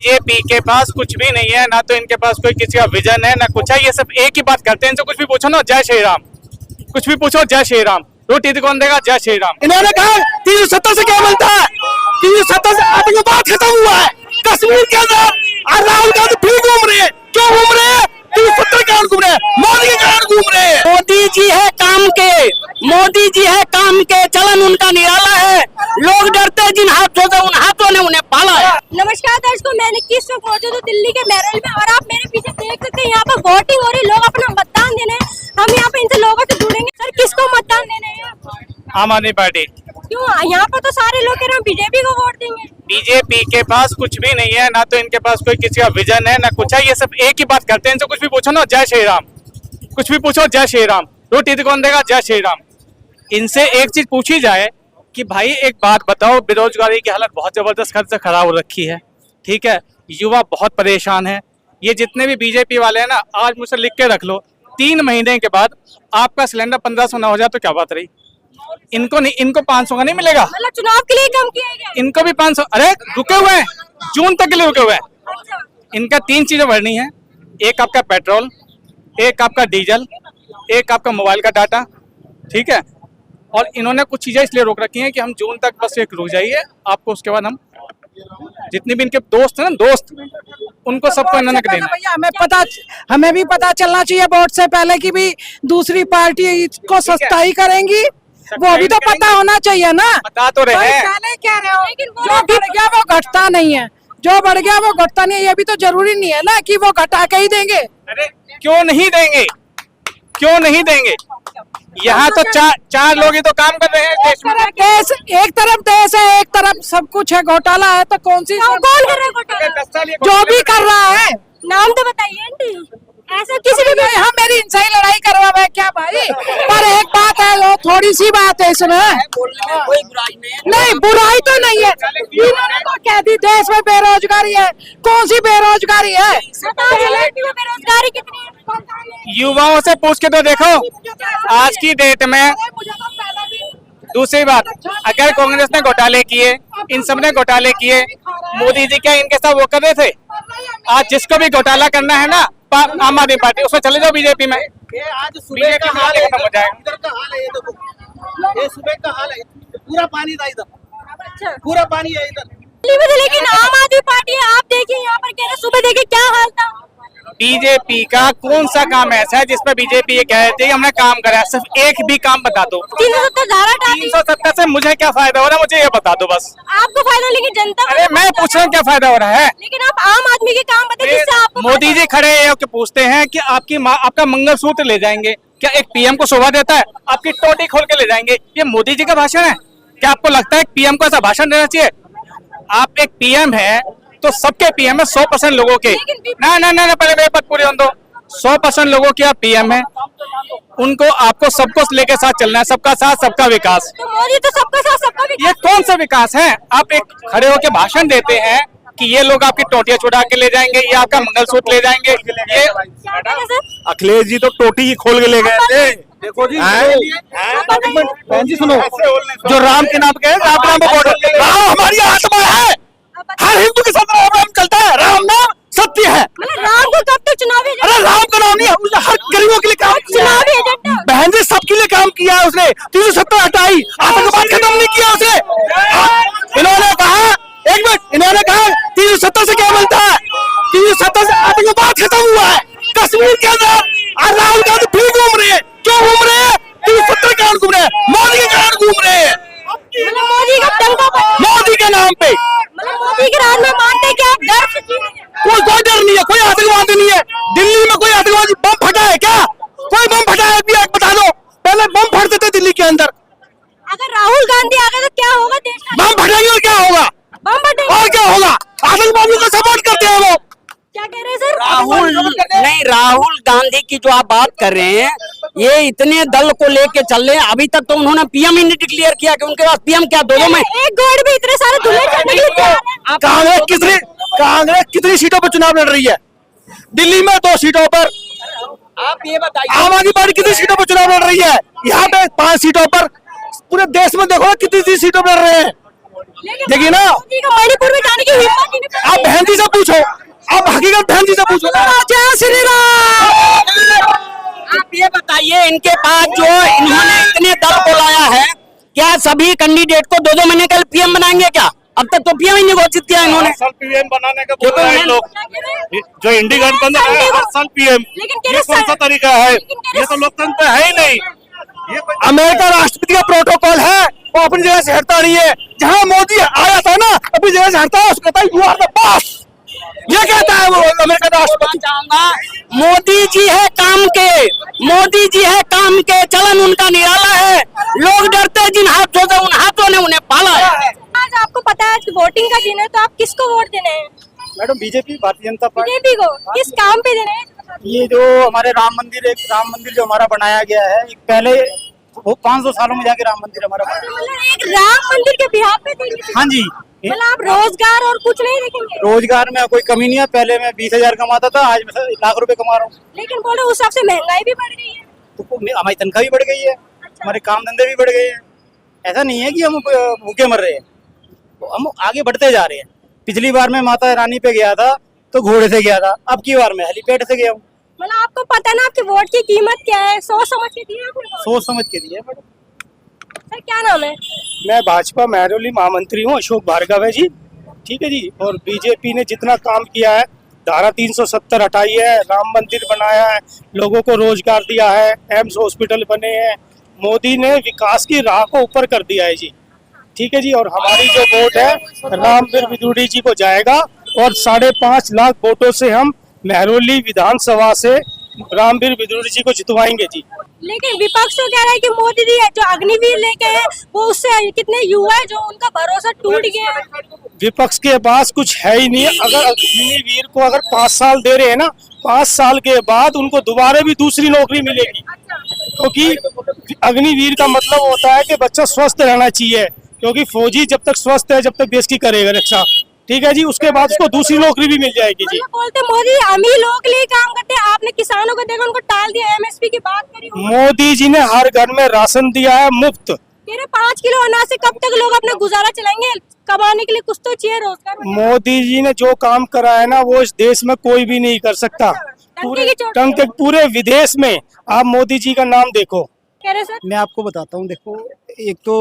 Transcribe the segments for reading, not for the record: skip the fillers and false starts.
BJP के पास कुछ भी नहीं है, ना तो इनके पास कोई किसी का विजन है, ना कुछ है। ये सब एक ही बात करते हैं, इनसे कुछ भी पूछो ना, जय श्री राम। कुछ भी पूछो, जय श्री राम। रोटी तो कौन देगा? जय श्री राम। इन्होंने कहा 370 से क्या मिलता है? 370 से आतंकवाद खत्म हुआ है कश्मीर के अंदर। और राहुल गांधी फिर घूम रहे हैं। क्यों घूम रहे हैं? 370 के कारण घूम रहे हैं, मोदी के कारण घूम रहे हैं। मोदी जी है काम के, मोदी जी है काम के, चलन उनका निराला है। लोग डरते हैं जिन हाथों से, उन हाथों ने उन्हें पाला है। नमस्कार दर्शकों, मैं 21 वक्त मौजूद हूँ दिल्ली के महरल में और आप मेरे पीछे देख सकते हैं यहाँ पर वोटिंग हो रही है। लोग अपना मतदान देने, हम यहाँ पे इनसे लोगों से जुड़ेंगे। सर, किसको मतदान देने हैं? आम आदमी पार्टी। क्यों? यहाँ पर तो सारे लोग कह रहे हैं बीजेपी को वोट देंगे। बीजेपी के पास कुछ भी नहीं है, ना तो इनके पास कोई किसी का विजन है, ना कुछ है। ये सब एक ही बात करते हैं, इनसे कुछ भी पूछो ना, जय श्री राम। कुछ भी पूछो, जय श्री राम। रोटी तो कौन देगा? जय श्री राम। इनसे एक चीज पूछी जाए कि भाई एक बात बताओ, बेरोजगारी की हालत बहुत जबरदस्त हद से खराब हो रखी है, ठीक है, युवा बहुत परेशान है। ये जितने भी बीजेपी वाले हैं ना, आज मुझसे लिख के रख लो, 3 महीने के बाद आपका सिलेंडर 1500 ना हो जाए तो क्या बात रही। इनको नहीं, इनको 500 का नहीं मिलेगा। मतलब चुनाव के लिए कम किया गया। इनको भी 500। अरे रुके हुए हैं, जून तक के लिए रुके हुए हैं। इनका 3 चीजें बढ़नी है, एक आपका पेट्रोल, एक आपका डीजल, एक आपका मोबाइल का डाटा, ठीक है। और इन्होंने कुछ चीजें इसलिए रोक रखी हैं कि हम जून तक बस एक रुक जाइए, आपको उसके बाद हम जितने भी इनके दोस्त हैं ना, दोस्त, उनको सबको इन्होंने देना। भैया हमें भी पता चलना चाहिए वोट से पहले कि भी दूसरी पार्टी को सस्ताई करेंगी, वो भी तो पता होना चाहिए ना। बता तो रहे हैं, पहले कह रहे हो, जो बढ़ गया वो घटता नहीं है, जो बढ़ गया वो घटता नहीं है। ये भी तो जरूरी नहीं है ना कि वो घटा के ही देंगे। अरे क्यों नहीं देंगे, क्यों नहीं देंगे? यहाँ तो चार लोग ही तो काम कर रहे हैं देश में। एक तरफ देश है, एक तरफ सब कुछ है, घोटाला है, तो कौन सी कौन कर रहा है घोटाला? जो भी कर रहा है नाम तो बताइए आंटी। ऐसा किसी भी हम मेरी इनसे ही लड़ाई करवा है क्या भाई? पर एक बात है, वो थोड़ी सी बात है इसमें, कोई बुराई नहीं। नहीं बुराई तो नहीं है। इन्होंने तो कह दी देश में बेरोजगारी है, कौन सी बेरोजगारी है? बेरोजगारी कितनी है? युवाओं से पूछ के तो देखो आज की डेट में। दूसरी बात, अगर कांग्रेस ने घोटाले किए, इन सब ने घोटाले किए, मोदी जी क्या इनके साथ वो कर रहे थे? आज जिसको भी घोटाला करना है ना, आम आदमी पार्टी, उसमें चले जाओ बीजेपी में। आज सुबह का हाल है, इधर का हाल है, ये देखो, ये सुबह का हाल है, पूरा पानी था इधर, पूरा पानी है इधर। लेकिन आम आदमी पार्टी है, आप देखिए यहाँ पर कह रहे सुबह देखिए क्या हाल था। बीजेपी का कौन सा काम ऐसा है जिसमें बीजेपी ये कह रही है हमने काम करा है? सिर्फ एक भी काम बता दो। 370 से मुझे क्या फायदा हो रहा है, मुझे ये बता दो बस। आपको फायदा, लेकिन जनता। अरे मैं पूछ रहा हूँ क्या फायदा हो रहा है? लेकिन आप आम आदमी के काम बताइए जिससे आपको। मोदी जी खड़े होकर पूछते हैं कि आपका मंगलसूत्र ले जाएंगे क्या? एक पीएम को शोभा देता है? आपकी टोटी खोल के ले जाएंगे? ये मोदी जी का भाषण है क्या? आपको लगता है पीएम को ऐसा भाषण देना चाहिए? आप एक पीएम है तो सबके पीएम है, 100% लोगों के। ना पहले मेरे पद पूरे होने दो। 100% लोगों के आप पीएम है, उनको आपको सबको लेके साथ चलना है, सबका साथ सबका विकास। तो मोदी तो सबका साथ सबका विकास। ये कौन सा विकास है? आप एक खड़े होकर भाषण देते हैं कि ये लोग आपकी टोटियां छुड़ा के ले जाएंगे, ये आपका मंगलसूत्र ले जाएंगे। ये अखिलेश जी तो टोटी ही खोल के ले गए थे। देखो जी, बहन जी सुनो, जो राम के नाम के राम राम हमारी आत्मा है, हर हिंदू के साथ राम नाम चलता है, राम नाम सत्य है। मतलब राम को कब तक चुनावी? अरे राम का नाम नहीं, उसने हर गरीबों के लिए काम किया है। चुनावी एजेंडा बहन जी सबके लिए काम किया है उसने। 370 हटाई, आतंकवाद खत्म नहीं किया उसने। इन्होंने कहा, एक मिनट, इन्होंने कहा 370 से क्या मिलता है? 370 से आतंकवाद खत्म हुआ है कश्मीर के अंदर। और राहुल गांधी फिर घूम रहे हैं। क्यों घूम रहे हैं? 370 के कारण घूम रहे हैं, मोदी के कारण घूम रहे हैं। मतलब मोदी का डंका, मोदी के नाम पे, मतलब मोदी के राज में मानते हैं कि आप डर से जीते हैं। कोई डर नहीं है, कोई आतंकवादी नहीं है। दिल्ली में कोई आतंकवादी बम फटा है क्या? कोई बम फटा है? बता दो। पहले बम फटते थे दिल्ली के अंदर। अगर राहुल गांधी आ गए तो क्या होगा देश का? बम फटेंगे और क्या होगा? बम फटेंगे और क्या होगा? आतंकवादियों को सपोर्ट करते हैं वो। क्या कह रहे हैं सर? राहुल गांधी की जो आप बात कर रहे हैं, ये इतने दल को लेके चल रहे हैं। अभी तक तो उन्होंने पीएम ही नहीं डिक्लेयर किया कि उनके पास पीएम क्या, दोनों में एक गोड़ भी इतने सारे दूल्हे चढ़ने के लिए तैयार है। कांग्रेस कितनी सीटों पर चुनाव लड़ रही है? दिल्ली में 2 सीटों पर। आप ये बताइए, आम आदमी पार्टी कितनी सीटों पर चुनाव लड़ रही है? यहाँ पे 5 सीटों पर। पूरे देश में देखो कितनी सीटों पर लड़ रहे हैं। लेकिन देखिए ना, मोदी का मणिपुर में जाने की हिम्मत ही नहीं। आप बहन जी से पूछो, आप हकीकत बहन जी से पूछो ना। जय श्री राम। आप ये बताइए, इनके पास जो इन्होंने इतने दल को लाया है, क्या सभी कैंडिडेट को 2-2 महीने का पीएम बनाएंगे क्या? अब तक तो पीएम ही नहीं घोषित किया इन्होंने। हर साल पीएम बनाने का बोल रहे हैं लोग, जो इंडी गठबंधन है हर साल पीएम। लेकिन ये कौन सा तरीका है? ये तो लोकतंत्र है ही नहीं। ये अमेरिका राष्ट्रपति का प्रोटोकॉल है, वो अपनी जगह से हटता नहीं है। जहां मोदी आया था ना, अपनी जगह से हटता है, उसको कहता है यू आर द बॉस, ये कहता है वो अमेरिका का राष्ट्रपति। चाहूंगा, मोदी जी है काम के, मोदी जी है काम के, चलन उनका निराला है। लोग डरते हैं जिन हाथों से, उन हाथों ने उन्हें पाला है। आज आपको पता है कि वोटिंग का दिन है, तो आप किसको वोट देने हैं? Madam BJP, Bharatiya Janata party. BJP को। किस काम पे देने हैं? ये जो हमारे राम मंदिर जो हमारा बनाया गया है, एक पहले वो 500 सालों में जाके राम मंदिर हमारा बना। मतलब एक राम मंदिर के बिहार पे देंगे? हाँ जी, मतलब आप रोजगार और कुछ नहीं देखेंगे? रोजगार में कोई कमी नहीं है। पहले मैं 20,000 कमाता था, आज मैं लाख रुपए कमा रहा हूँ। लेकिन बोलो उस हिसाब से महंगाई भी बढ़ गई है। तो हमारी तनख्वाह भी बढ़ गई है, हमारे काम धंधे भी बढ़ गए हैं। ऐसा नहीं है कि हम भूखे मर रहे हैं, हम आगे बढ़ते जा रहे हैं। पिछली बार मैं माता रानी पे गया था तो घोड़े से गया था, अब की बार मैं हेलीपैड से गया हूँ। मतलब आपको पता ना आपके वोट की कीमत क्या है, सोच समझ के दिया आपने वोट? सोच समझ के दिया मैडम। सर क्या नाम है? मैं भाजपा महरौली महामंत्री हूँ, अशोक भार्गव है जी। ठीक है जी। और बीजेपी ने जितना काम किया है, धारा 370 हटाई है, राम मंदिर बनाया है, लोगों को रोजगार दिया है, एम्स हॉस्पिटल बने हैं, मोदी ने विकास की राह को ऊपर कर दिया है जी। ठीक है जी। और हमारी जो वोट है रामवीर विदुड़ी जी को जाएगा, और 5.5 लाख वोटों से हम महरौली विधानसभा से रामवीर विदुड़ी जी को जितवाएंगे जी। लेकिन विपक्ष तो कह रहा है कि मोदी जी जो अग्निवीर लेके हैं, वो उससे कितने युवा है जो उनका भरोसा टूट गया है। विपक्ष के पास कुछ है ही नहीं है। अगर अग्निवीर को अगर 5 साल दे रहे हैं ना, 5 साल के बाद उनको दोबारा भी दूसरी नौकरी मिलेगी, क्योंकि अग्निवीर का मतलब होता है कि बच्चा स्वस्थ रहना चाहिए, क्योंकि फौजी जब तक स्वस्थ है जब तक देश की करेगा रक्षा। ठीक है जी। उसके बाद उसको दूसरी नौकरी भी मिल जाएगी जी। मतलब बोलते मोदी अमीर लोगों के लिए काम करते हैं, आपने किसानों को देखा उनको टाल दिया, एमएसपी की बात करी। मोदी जी ने हर घर में राशन दिया है मुफ्त। तेरे 5 किलो अनाज से कब तक लोग अपना गुजारा चलाएंगे? कमाने के लिए कुछ तो चाहिए, रोजगार वगैरह। मोदी जी ने जो काम करा है ना, वो इस देश में कोई भी नहीं कर सकता। पूरे विदेश में आप मोदी जी का नाम देखो। कह रहे सर? मैं आपको बताता हूँ, देखो, एक तो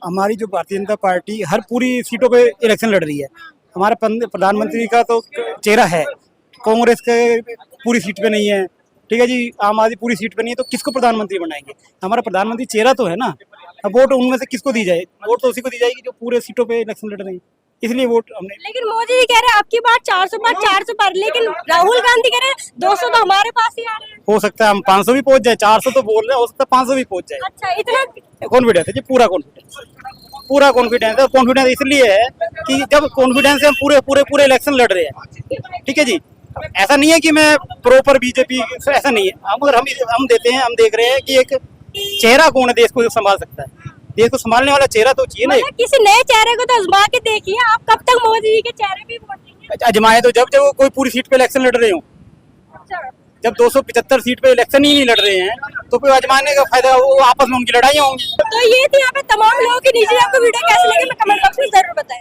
हमारी जो भारतीय जनता पार्टी हर पूरी सीटों पे इलेक्शन लड़ रही है। हमारा प्रधानमंत्री का तो चेहरा है, कांग्रेस के पूरी सीट पे नहीं है। ठीक है जी। आम आदमी पूरी सीट पे नहीं है, तो किसको प्रधानमंत्री बनाएंगे? हमारा प्रधानमंत्री चेहरा तो है ना। अब वोट उनमें से किसको दी जाए? वोट तो उसी को दी जाएगी जो पूरे सीटों पे इलेक्शन लड़ रहे हैं, इसलिए वोट हमने। लेकिन मोदी जी कह रहे हैं आपकी बात 400 बार 400 बार, लेकिन राहुल गांधी कह रहे हैं 200 तो हमारे पास ही आ रहे हैं। हो सकता है हम 500 भी पहुंच जाए, 400 तो बोल रहे हैं, हो सकता है 500 भी पहुंच जाए। अच्छा, इतना कॉन्फिडेंस है जी, पूरा कॉन्फिडेंस है। कॉन्फिडेंस इसलिए है कि जब कॉन्फिडेंस से हम पूरे इलेक्शन लड़ रहे हैं। ठीक है जी। ऐसा नहीं है कि मैं प्रॉपर बीजेपी, ऐसा नहीं है। अगर हम देते हैं, हम देख रहे हैं कि एक चेहरा कौन है देश को संभाल सकता है। देश को संभालने वाला चेहरा तो चाहिए ना। मतलब किसी नए चेहरे को तो आजमा के देखिए, आप कब तक मोदी जी के चेहरे पे वोट देंगे? अजमाए तो जब वो कोई पूरी सीट पे इलेक्शन लड़ रहे हो। अच्छा, जब 275 सीट पे इलेक्शन ही नहीं लड़ रहे हैं, तो कोई आजमाने का फायदा, वो आपस में उनकी लड़ाइयाँ होंगी। तो ये थी यहाँ पे तमाम लोगों की निजी। आपको वीडियो कैसी लगी मैं कमेंट बॉक्स में जरूर बताएं।